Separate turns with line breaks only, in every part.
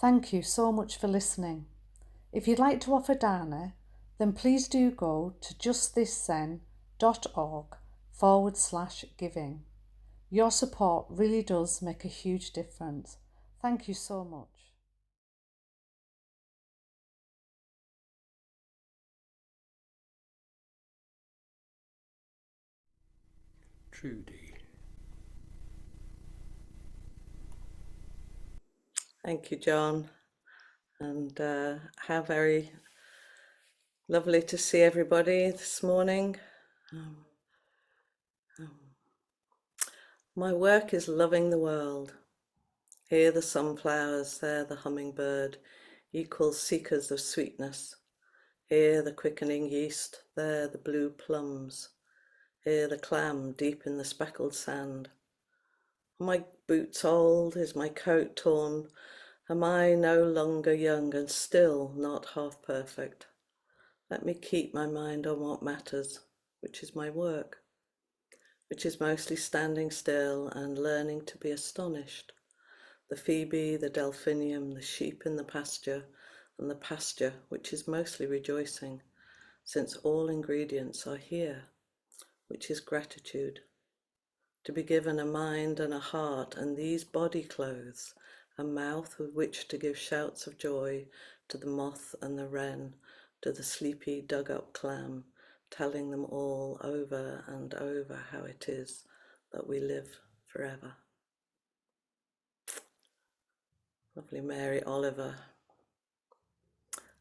Thank you so much for listening. If you'd like to offer dana, then please do go to justthiszen.org/giving. Your support really does make a huge difference. Thank you so much.
Trudy.
Thank you, John, and how very lovely to see everybody this morning. My work is loving the world. Here the sunflowers, there the hummingbird, equal seekers of sweetness. Here the quickening yeast, there the blue plums. Here the clam deep in the speckled sand. Are my boots old? Is my coat torn? Am I no longer young and still not half perfect? Let me keep my mind on what matters, which is my work, which is mostly standing still and learning to be astonished. The phoebe, the delphinium, the sheep in the pasture, and the pasture, which is mostly rejoicing, since all ingredients are here, which is gratitude. To be given a mind and a heart and these body clothes, a mouth with which to give shouts of joy to the moth and the wren, to the sleepy dug-up clam, telling them all over and over how it is that we live forever. Lovely Mary Oliver.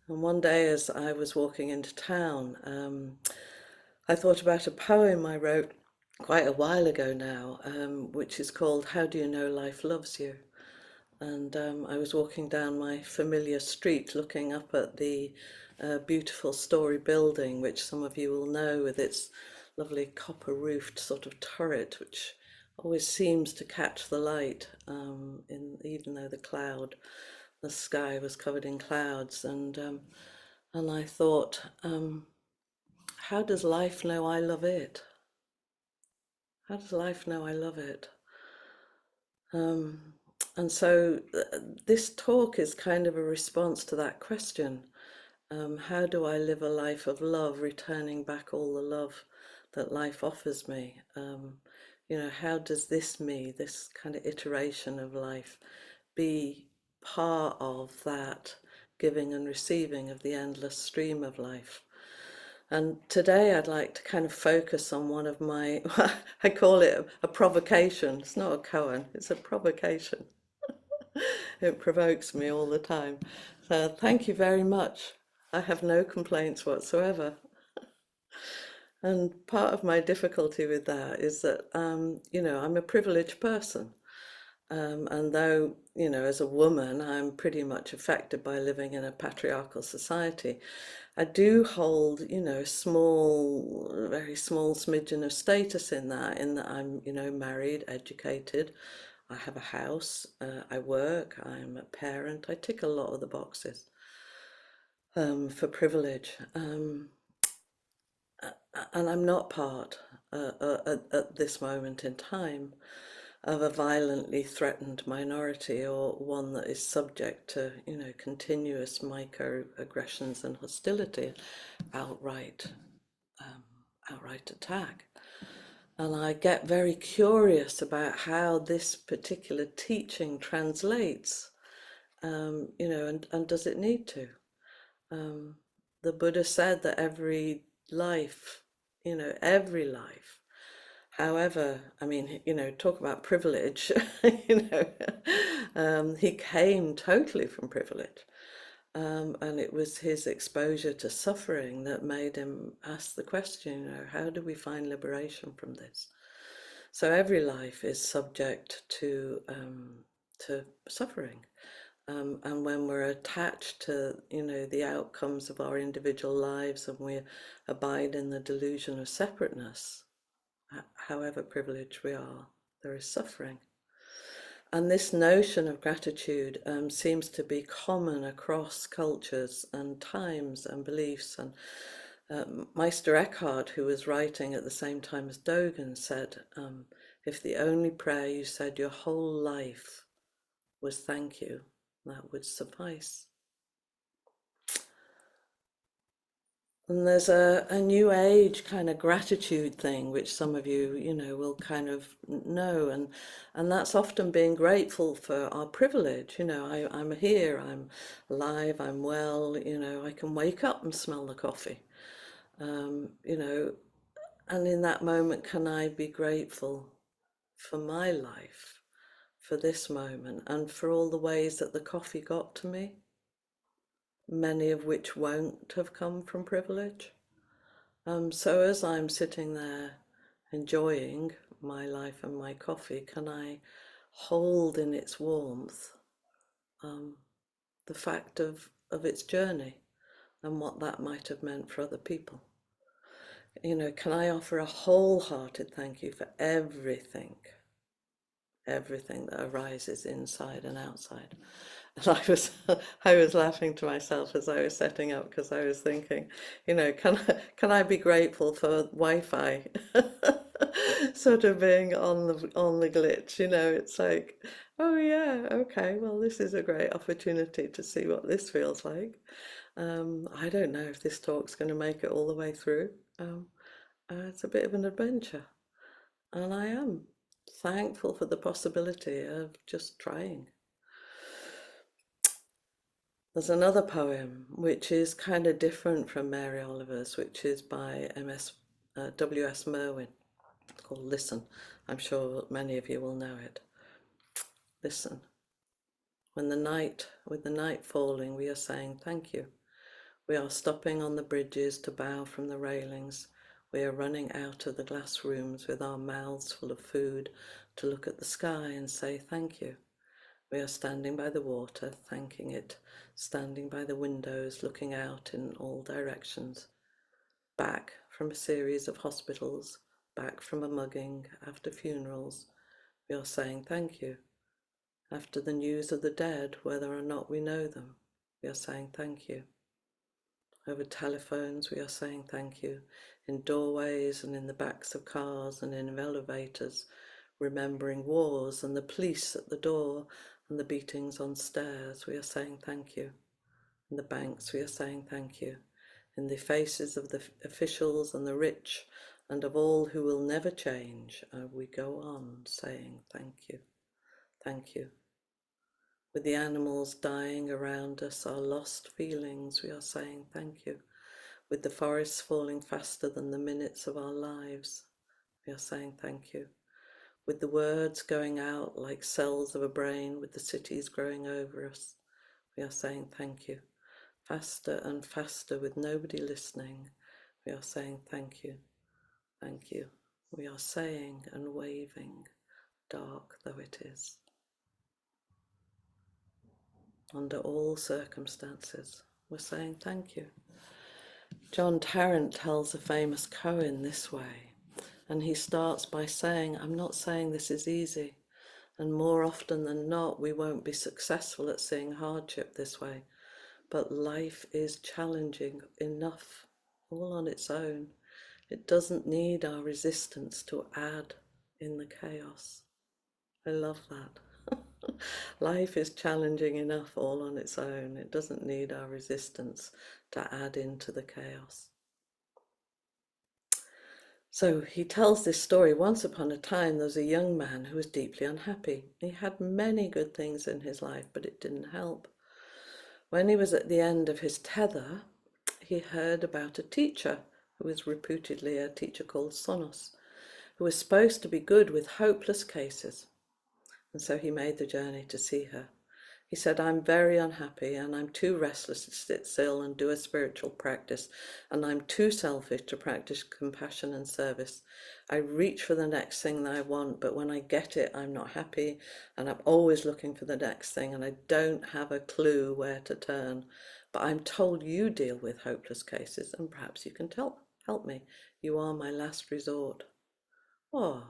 And one day as I was walking into town, I thought about a poem I wrote quite a while ago now, which is called How Do You Know Life Loves You? And I was walking down my familiar street looking up at the beautiful story building, which some of you will know, with its lovely copper roofed sort of turret, which always seems to catch the light, even though the sky was covered in clouds. And I thought, how does life know I love it? How does life know I love it? And so this talk is kind of a response to that question. How do I live a life of love, returning back all the love that life offers me? How does this me, this kind of iteration of life, be part of that giving and receiving of the endless stream of life? And today I'd like to kind of focus on one of my, I call it a provocation. It's not a koan, it's a provocation. It provokes me all the time. So thank you very much. I have no complaints whatsoever. And part of my difficulty with that is that, I'm a privileged person. And though, as a woman, I'm pretty much affected by living in a patriarchal society, I do hold, a very small smidgen of status in that I'm, married, educated, I have a house, I work, I'm a parent, I tick a lot of the boxes for privilege. And I'm not part, at this moment in time, of a violently threatened minority, or one that is subject to, continuous microaggressions and hostility, outright attack. And I get very curious about how this particular teaching translates, and does it need to? The Buddha said that every life, every life, however, talk about privilege, he came totally from privilege. And it was his exposure to suffering that made him ask the question, how do we find liberation from this? So every life is subject to suffering. And when we're attached to, the outcomes of our individual lives, and we abide in the delusion of separateness, however privileged we are, there is suffering. And this notion of gratitude seems to be common across cultures and times and beliefs. And Meister Eckhart, who was writing at the same time as Dogen, said, if the only prayer you said your whole life was thank you, That would suffice. And there's a new age kind of gratitude thing, which some of you, will kind of know. And that's often being grateful for our privilege. I'm here, I'm alive, I'm well, I can wake up and smell the coffee. And in that moment, can I be grateful for my life, for this moment, and for all the ways that the coffee got to me, many of which won't have come from privilege. So as I'm sitting there enjoying my life and my coffee, can I hold in its warmth the fact of its journey and what that might have meant for other people? Can I offer a wholehearted thank you for everything that arises inside and outside? And I was laughing to myself as I was setting up, because I was thinking, can I be grateful for Wi-Fi sort of being on the glitch? It's like, oh yeah, okay, well, this is a great opportunity to see what this feels like. I don't know if this talk's going to make it all the way through. It's a bit of an adventure, and I am thankful for the possibility of just trying. There's another poem which is kind of different from Mary Oliver's, which is by W.S. Merwin. It's called Listen. I'm sure many of you will know it. Listen. With the night falling, we are saying thank you. We are stopping on the bridges to bow from the railings. We are running out of the glass rooms with our mouths full of food to look at the sky and say thank you. We are standing by the water, thanking it, standing by the windows, looking out in all directions, back from a series of hospitals, back from a mugging, after funerals. We are saying thank you. After the news of the dead, whether or not we know them, we are saying thank you. Over telephones, we are saying thank you. In doorways and in the backs of cars and in elevators, remembering wars and the police at the door and the beatings on stairs, we are saying thank you. In the banks, we are saying thank you. In the faces of the officials and the rich and of all who will never change, we go on saying thank you. Thank you. With the animals dying around us, our lost feelings, we are saying thank you. With the forests falling faster than the minutes of our lives, we are saying thank you. With the words going out like cells of a brain, with the cities growing over us, we are saying thank you. Faster and faster with nobody listening, we are saying thank you. Thank you. We are saying and waving, dark though it is. Under all circumstances, we're saying thank you. John Tarrant tells a famous koan this way, and he starts by saying, I'm not saying this is easy, and more often than not, we won't be successful at seeing hardship this way, but life is challenging enough all on its own. It doesn't need our resistance to add in the chaos. I love that. Life is challenging enough all on its own. It doesn't need our resistance to add into the chaos. So he tells this story. Once upon a time, there was a young man who was deeply unhappy. He had many good things in his life, but it didn't help. When he was at the end of his tether, he heard about a teacher who was reputedly a teacher called Sono, who was supposed to be good with hopeless cases. And so he made the journey to see her. He said, I'm very unhappy and I'm too restless to sit still and do a spiritual practice, and I'm too selfish to practice compassion and service. I reach for the next thing that I want, but when I get it, I'm not happy, and I'm always looking for the next thing, and I don't have a clue where to turn. But I'm told you deal with hopeless cases, and perhaps you can help me. You are my last resort. Oh,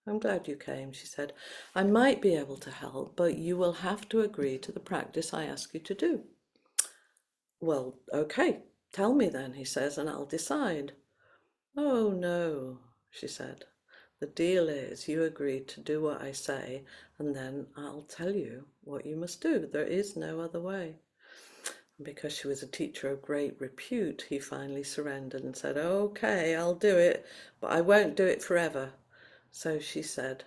I'm glad you came, she said. I might be able to help, but you will have to agree to the practice I ask you to do. Well, okay, tell me then, he says, and I'll decide. Oh, no, she said. The deal is you agree to do what I say, and then I'll tell you what you must do. There is no other way. And because she was a teacher of great repute, he finally surrendered and said, okay, I'll do it, but I won't do it forever. So she said,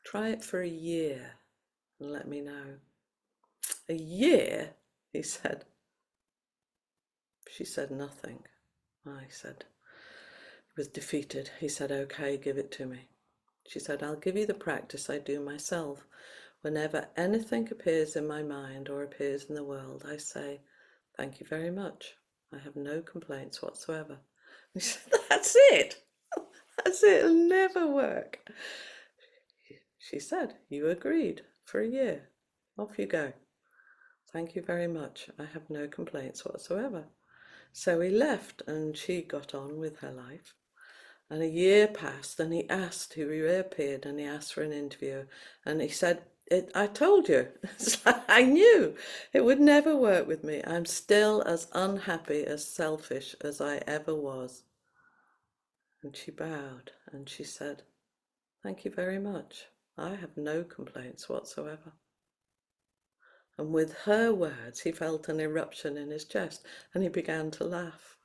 try it for a year and let me know. A year? He said. She said nothing. I said, he was defeated. He said, okay, give it to me. She said, I'll give you the practice I do myself. Whenever anything appears in my mind or appears in the world, I say, thank you very much. I have no complaints whatsoever. He said, that's it. That's it. It'll never work. She said, you agreed for a year. Off you go. Thank you very much. I have no complaints whatsoever. So he left and she got on with her life. And a year passed and he reappeared and he asked for an interview. And he said, I told you, I knew it would never work with me. I'm still as unhappy, as selfish as I ever was. And she bowed and she said, thank you very much. I have no complaints whatsoever. And with her words, he felt an eruption in his chest and he began to laugh.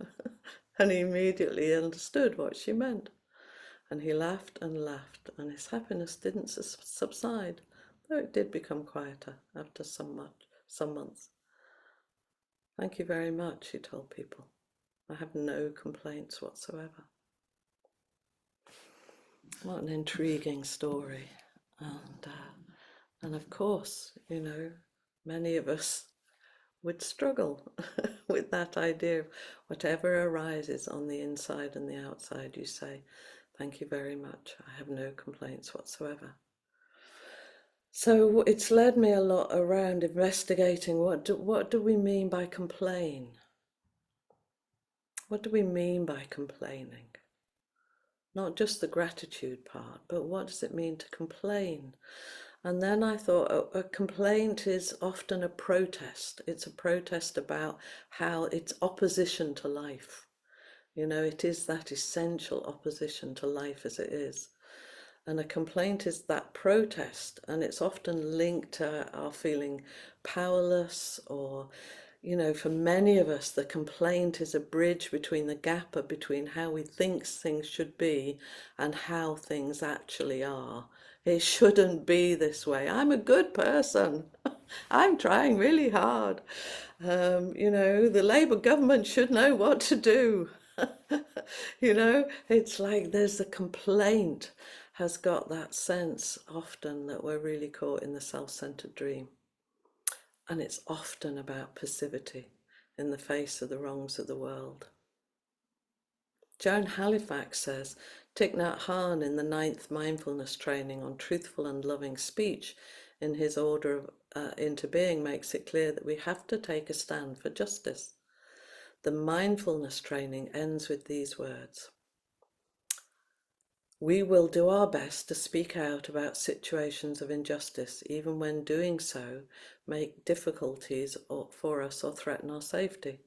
And he immediately understood what she meant. And he laughed, and his happiness didn't subside, though it did become quieter after some months. Thank you very much, he told people. I have no complaints whatsoever. What an intriguing story. And of course, you know, many of us would struggle with that idea of whatever arises on the inside and the outside, you say, thank you very much. I have no complaints whatsoever. So it's led me a lot around investigating what do we mean by complain? What do we mean by complaining? Not just the gratitude part, but what does it mean to complain? And then I thought a complaint is often a protest. It's a protest about how it's opposition to life. You know, it is that essential opposition to life as it is. And a complaint is that protest, and it's often linked to our feeling powerless, or, you know, for many of us, the complaint is a bridge between the gap between how we think things should be and how things actually are. It shouldn't be this way. I'm a good person. I'm trying really hard. You know, the Labour government should know what to do. You know, it's like there's a complaint has got that sense often that we're really caught in the self-centered dream. And it's often about passivity in the face of the wrongs of the world. Joan Halifax says, Thich Nhat Hanh in the 9th mindfulness training on truthful and loving speech in his order into being makes it clear that we have to take a stand for justice. The mindfulness training ends with these words. We will do our best to speak out about situations of injustice, even when doing so make difficulties for us or threaten our safety.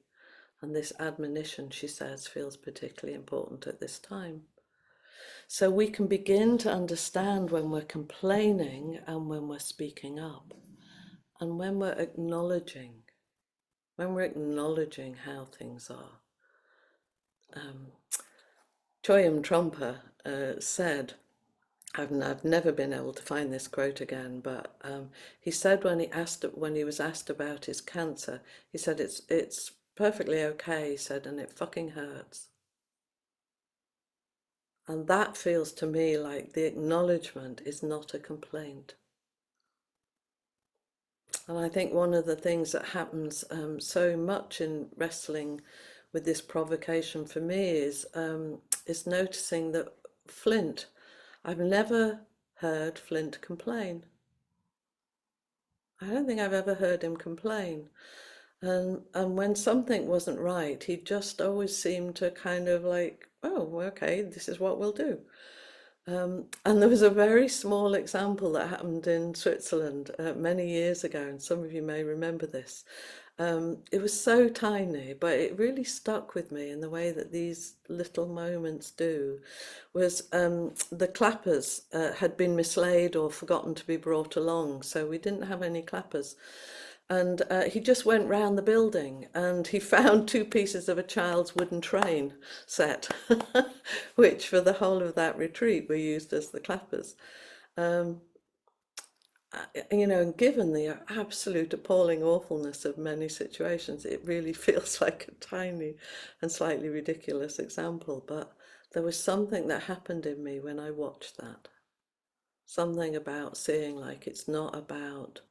And this admonition, she says, feels particularly important at this time. So we can begin to understand when we're complaining and when we're speaking up, and when we're acknowledging how things are. Choyam Trungpa said, I've never been able to find this quote again, but he said when he was asked about his cancer, he said it's perfectly okay, he said, and it fucking hurts. And that feels to me like the acknowledgement is not a complaint. And I think one of the things that happens so much in wrestling with this provocation for me is noticing that Flint, I've never heard Flint complain. I don't think I've ever heard him complain. And when something wasn't right, he just always seemed to kind of like, oh, okay, this is what we'll do. And there was a very small example that happened in Switzerland many years ago, and some of you may remember this. It was so tiny, but it really stuck with me in the way that these little moments do. Was the clappers had been mislaid or forgotten to be brought along, so we didn't have any clappers. And he just went round the building and he found two pieces of a child's wooden train set, which for the whole of that retreat were used as the clappers. Um, you know, and given the absolute appalling awfulness of many situations, it really feels like a tiny and slightly ridiculous example. But there was something that happened in me when I watched that. Something about seeing like it's not about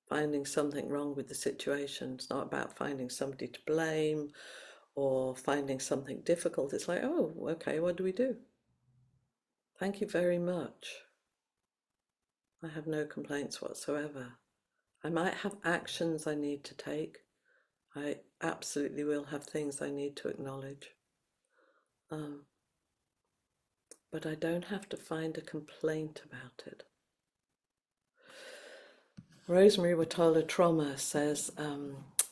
finding something wrong with the situation. It's not about finding somebody to blame or finding something difficult. It's like, oh, okay, what do we do? Thank you very much. I have no complaints whatsoever. I might have actions I need to take. I absolutely will have things I need to acknowledge. But I don't have to find a complaint about it. Rosemary Watola-Trommer says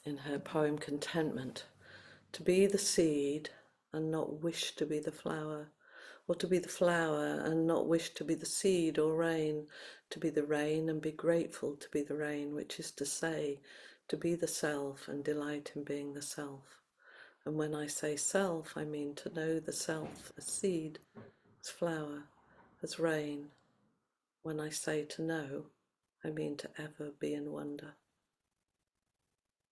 in her poem Contentment, to be the seed and not wish to be the flower, or to be the flower and not wish to be the seed or rain, to be the rain and be grateful to be the rain, which is to say, to be the self and delight in being the self. And when I say self, I mean to know the self as seed, as flower, as rain. When I say to know, I mean to ever be in wonder.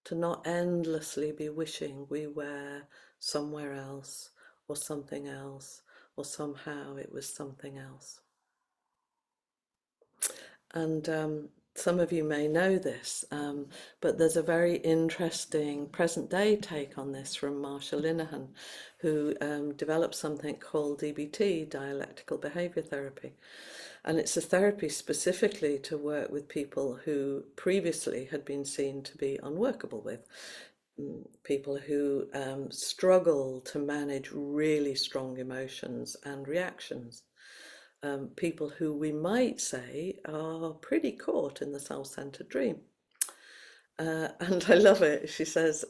To not endlessly be wishing we were somewhere else or something else, or somehow it was something else. And some of you may know this, but there's a very interesting present day take on this from Marsha Linehan, who developed something called DBT, dialectical behaviour therapy. And it's a therapy specifically to work with people who previously had been seen to be unworkable with. People who struggle to manage really strong emotions and reactions. People who we might say are pretty caught in the self-centered dream. And I love it. She says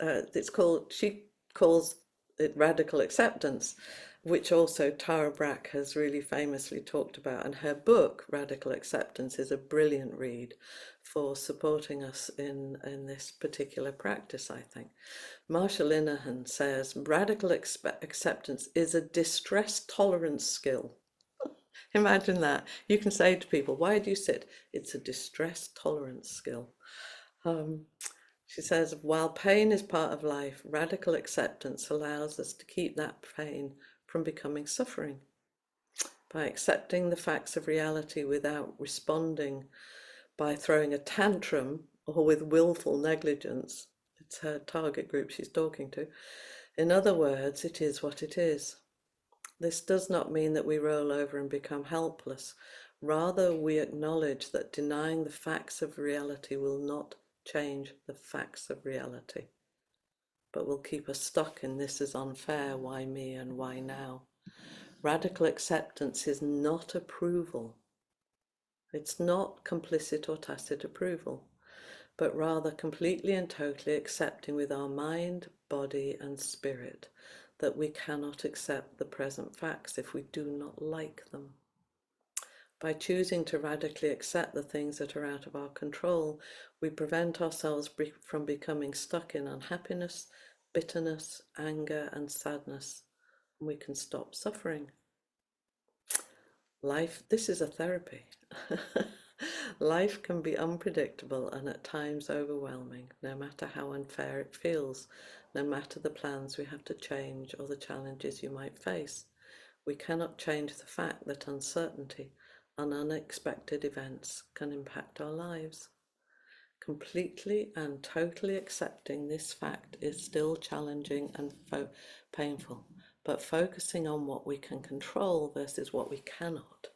she calls it radical acceptance, which also Tara Brach has really famously talked about. And her book, Radical Acceptance, is a brilliant read for supporting us in this particular practice, I think. Marsha Linehan says, radical acceptance is a distress tolerance skill. Imagine that. You can say to people, why do you sit? It's a distress tolerance skill. She says, while pain is part of life, radical acceptance allows us to keep that pain from becoming suffering. By accepting the facts of reality without responding by throwing a tantrum or with willful negligence, it's her target group she's talking to. In other words, it is what it is. This does not mean that we roll over and become helpless. Rather, we acknowledge that denying the facts of reality will not change the facts of reality, but will keep us stuck in this is unfair, why me and why now. Radical acceptance is not approval. It's not complicit or tacit approval, but rather completely and totally accepting with our mind, body, and spirit that we cannot accept the present facts if we do not like them. By choosing to radically accept the things that are out of our control, we prevent ourselves from becoming stuck in unhappiness, bitterness, anger, and sadness, and we can stop suffering. This is a therapy. Life can be unpredictable and at times overwhelming, no matter how unfair it feels, no matter the plans we have to change or the challenges you might face. We cannot change the fact that uncertainty and unexpected events can impact our lives. Completely and totally accepting this fact is still challenging and painful, but focusing on what we can control versus what we cannot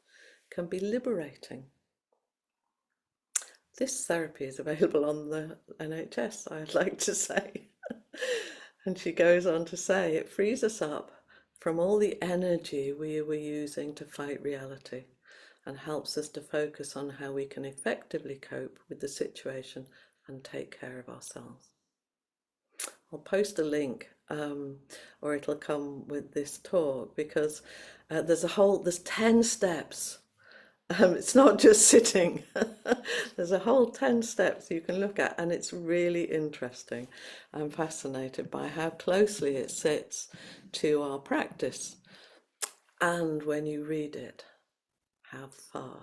can be liberating. This therapy is available on the NHS, I'd like to say. And she goes on to say, it frees us up from all the energy we were using to fight reality, and helps us to focus on how we can effectively cope with the situation and take care of ourselves. I'll post a link, or it'll come with this talk, because there's 10 steps. It's not just sitting. There's a whole 10 steps you can look at, and it's really interesting. I'm fascinated by how closely it sits to our practice. And when you read it, how far.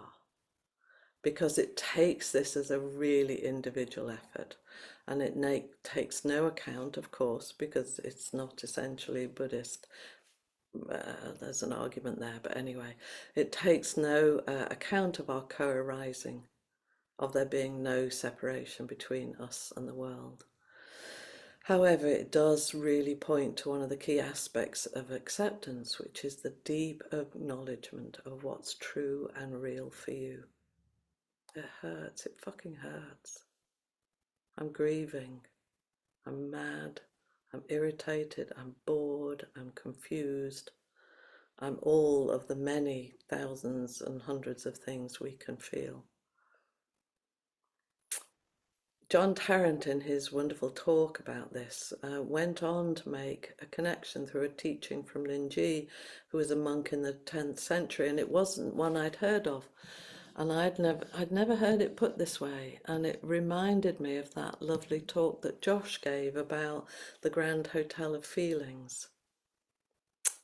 Because it takes this as a really individual effort, and it takes no account, of course, because it's not essentially Buddhist. There's an argument there, but anyway, it takes no account of our co-arising, of there being no separation between us and the world. However, it does really point to one of the key aspects of acceptance, which is the deep acknowledgement of what's true and real for you. It hurts, it fucking hurts. I'm grieving, I'm mad, I'm irritated, I'm bored, I'm confused. I'm all of the many thousands and hundreds of things we can feel. John Tarrant, in his wonderful talk about this, went on to make a connection through a teaching from Linji, who was a monk in the 10th century, and it wasn't one I'd heard of. And I'd never heard it put this way, and it reminded me of that lovely talk that Josh gave about the Grand Hotel of Feelings.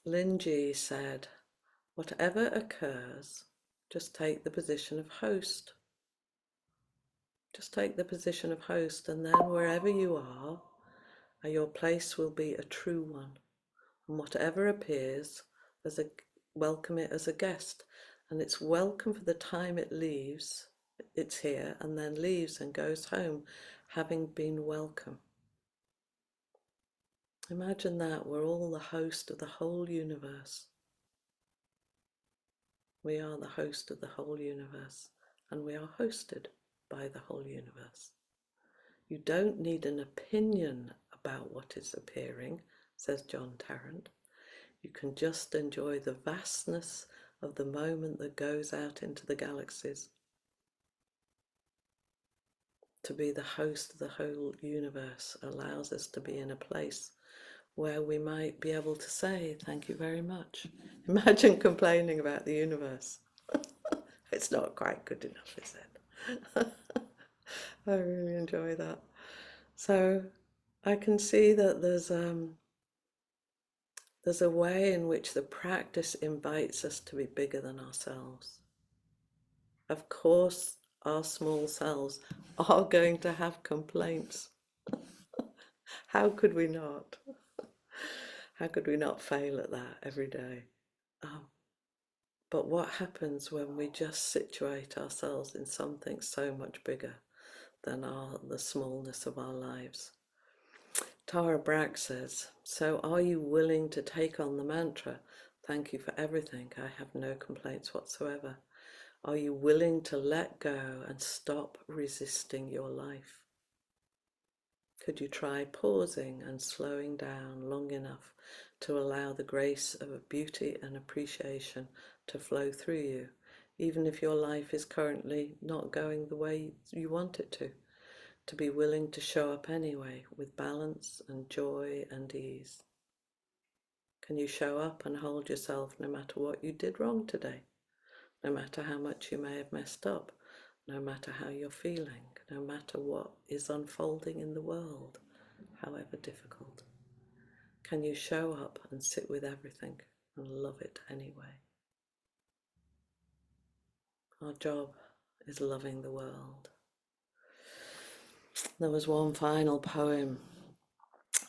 Linji said, whatever occurs, just take the position of host. Just take the position of host, and then wherever you are, your place will be a true one. And whatever appears, welcome it as a guest. And it's welcome for the time it leaves. It's here and then leaves and goes home, having been welcome. Imagine that we're all the host of the whole universe. We are the host of the whole universe, and we are hosted by the whole universe. You don't need an opinion about what is appearing, says John Tarrant. You can just enjoy the vastness of the moment that goes out into the galaxies. To be the host of the whole universe allows us to be in a place where we might be able to say, thank you very much. Imagine complaining about the universe. It's not quite good enough, is it? I really enjoy that. So I can see that there's a way in which the practice invites us to be bigger than ourselves. Of course, our small selves are going to have complaints. How could we not? How could we not fail at that every day? But what happens when we just situate ourselves in something so much bigger than the smallness of our lives? Tara Brach says, so are you willing to take on the mantra, thank you for everything, I have no complaints whatsoever? Are you willing to let go and stop resisting your life? Could you try pausing and slowing down long enough to allow the grace of beauty and appreciation to flow through you, even if your life is currently not going the way you want it to be willing to show up anyway with balance and joy and ease? Can you show up and hold yourself no matter what you did wrong today, no matter how much you may have messed up, no matter how you're feeling, no matter what is unfolding in the world, however difficult? Can you show up and sit with everything and love it anyway? Our job is loving the world. There was one final poem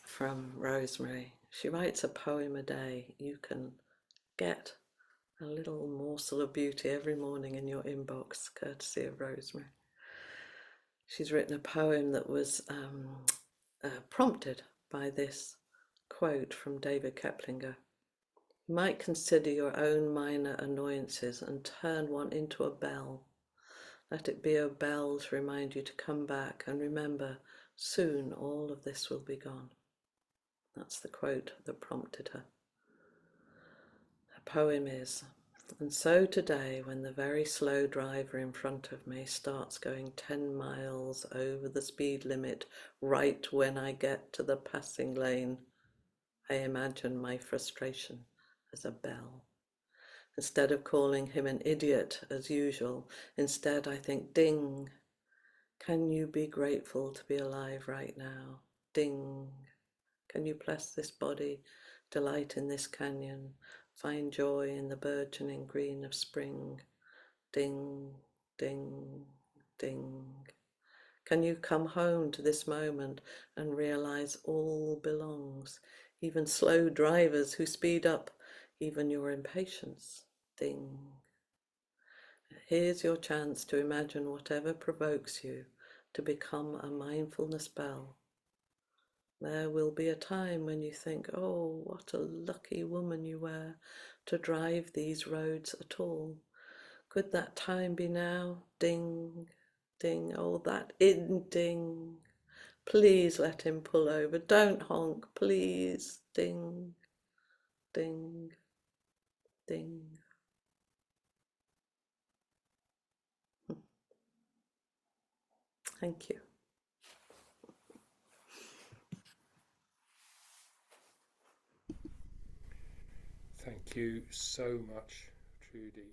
from Rosemary. She writes a poem a day. You can get a little morsel of beauty every morning in your inbox, courtesy of Rosemary. She's written a poem that was prompted by this quote from David Keplinger. You might consider your own minor annoyances and turn one into a bell. Let it be a bell to remind you to come back and remember, soon all of this will be gone. That's the quote that prompted her. poem is. And so today, when the very slow driver in front of me starts going 10 miles over the speed limit right when I get to the passing lane, I imagine my frustration as a bell. Instead of calling him an idiot as usual, instead I think, ding, can you be grateful to be alive right now? Ding, can you bless this body, delight in this canyon, find joy in the burgeoning green of spring? Ding, ding, ding. Can you come home to this moment and realize all belongs, even slow drivers who speed up, even your impatience? Ding. Here's your chance to imagine whatever provokes you to become a mindfulness bell. There will be a time when you think, oh, what a lucky woman you were to drive these roads at all. Could that time be now? Ding, ding, oh, that ding. Please let him pull over. Don't honk, please. Ding, ding, ding. Thank you.
Thank you so much, Trudy.